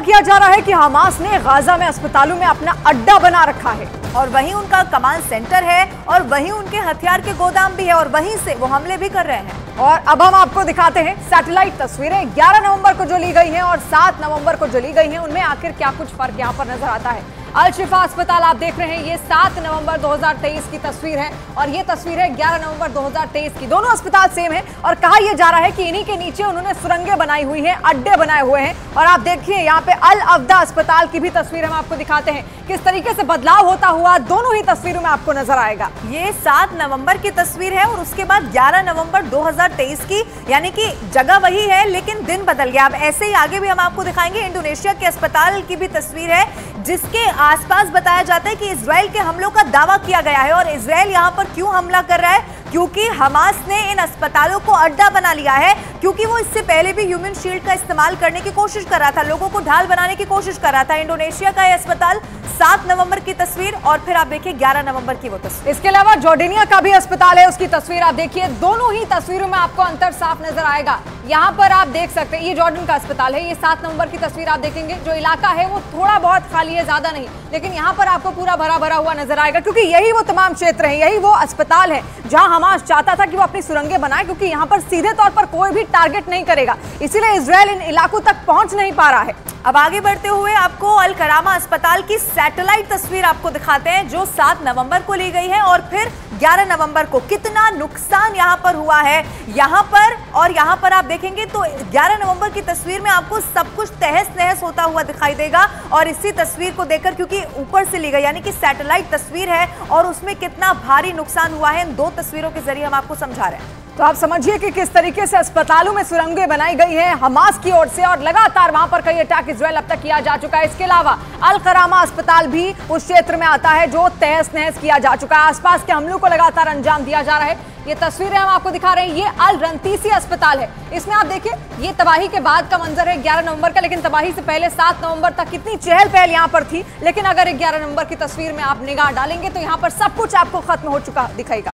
किया जा रहा है कि हमास ने गाजा में अस्पतालों में अपना अड्डा बना रखा है और वहीं उनका कमांड सेंटर है और वहीं उनके हथियार के गोदाम भी है और वहीं से वो हमले भी कर रहे हैं। और अब हम आपको दिखाते हैं सैटेलाइट तस्वीरें 11 नवंबर को जो ली गई हैं और 7 नवंबर को जो ली गई हैं, उनमें आखिर क्या कुछ फर्क यहां पर नजर आता है। अल शिफा अस्पताल आप देख रहे हैं, ये 7 नवंबर 2023 की तस्वीर है और ये तस्वीर है 11 नवंबर 2023 की। दोनों अस्पताल सेम है और कहा यह जा रहा है कि इन्हीं के नीचे उन्होंने सुरंगें बनाई हुई हैं, अड्डे बनाए हुए हैं। और आप देखिए यहाँ पे अल अवदा अस्पताल की भी तस्वीर हम आपको दिखाते हैं, किस तरीके से बदलाव होता हुआ दोनों ही तस्वीरों में आपको नजर आएगा। ये 7 नवंबर की तस्वीर है और उसके बाद 11 नवंबर 2023 की, यानी कि जगह वही है लेकिन दिन बदल गया। अब ऐसे ही आगे भी हम आपको दिखाएंगे। इंडोनेशिया के अस्पताल की भी तस्वीर है जिसके आसपास बताया जाता है कि इजराइल के हमलों का दावा किया गया है। और इजराइल यहां पर क्यों हमला कर रहा है? क्योंकि हमास ने इन अस्पतालों को अड्डा बना लिया है, क्योंकि वो इससे पहले भी ह्यूमन शील्ड का इस्तेमाल करने की कोशिश कर रहा था, लोगों को ढाल बनाने की कोशिश कर रहा था। इंडोनेशिया का यह अस्पताल 7 नवंबर की तस्वीर और फिर आप देखिए 11 नवंबर की वो तस्वीर। इसके अलावा जॉर्डेनिया का भी अस्पताल है, उसकी तस्वीर आप देखिए। दोनों ही तस्वीरों में आपको अंतर साफ नजर आएगा। यहाँ पर आप देख सकते हैं ये जॉर्डन का अस्पताल है, ये 7 नवंबर की तस्वीर आप देखेंगे। जो इलाका है वो थोड़ा बहुत खाली है, ज्यादा नहीं, लेकिन यहाँ पर आपको पूरा भरा भरा हुआ नजर आएगा, क्योंकि यही वो तमाम क्षेत्र है, यही वो अस्पताल है जहां हमास चाहता था कि वो अपनी सुरंगें बनाए, क्योंकि यहाँ पर सीधे तौर पर कोई भी टारगेट नहीं करेगा, इसीलिए इजराइल इन इलाकों तक पहुंच नहीं पा रहा है। अब आगे बढ़ते हुए आपको अल करामा अस्पताल की सैटेलाइट तस्वीर आपको दिखाते हैं जो 7 नवंबर को ली गई है और फिर 11 नवंबर को। कितना नुकसान यहां पर हुआ है यहां पर, और यहां पर आप देखेंगे तो 11 नवंबर की तस्वीर में आपको सब कुछ तहस नहस होता हुआ दिखाई देगा। और इसी तस्वीर को देखकर, क्योंकि ऊपर से ली गई यानी कि सैटेलाइट तस्वीर है और उसमें कितना भारी नुकसान हुआ है, इन 2 तस्वीरों के जरिए हम आपको समझा रहे हैं। तो आप समझिए कि किस तरीके से अस्पतालों में सुरंगें बनाई गई हैं हमास की ओर से और लगातार वहां पर कई अटैक इजराइल अब तक किया जा चुका है। इसके अलावा अल करामा अस्पताल भी उस क्षेत्र में आता है जो तहस नहस किया जा चुका है। आसपास के हमलों को लगातार अंजाम दिया जा रहा है। ये तस्वीरें हम आपको दिखा रहे हैं, ये अल रंतीसी अस्पताल है। इसमें आप देखिए ये तबाही के बाद का मंजर है 11 नवंबर का, लेकिन तबाही से पहले 7 नवंबर तक कितनी चहल पहल यहाँ पर थी। लेकिन अगर 11 नवंबर की तस्वीर में आप निगाह डालेंगे तो यहाँ पर सब कुछ आपको खत्म हो चुका दिखेगा।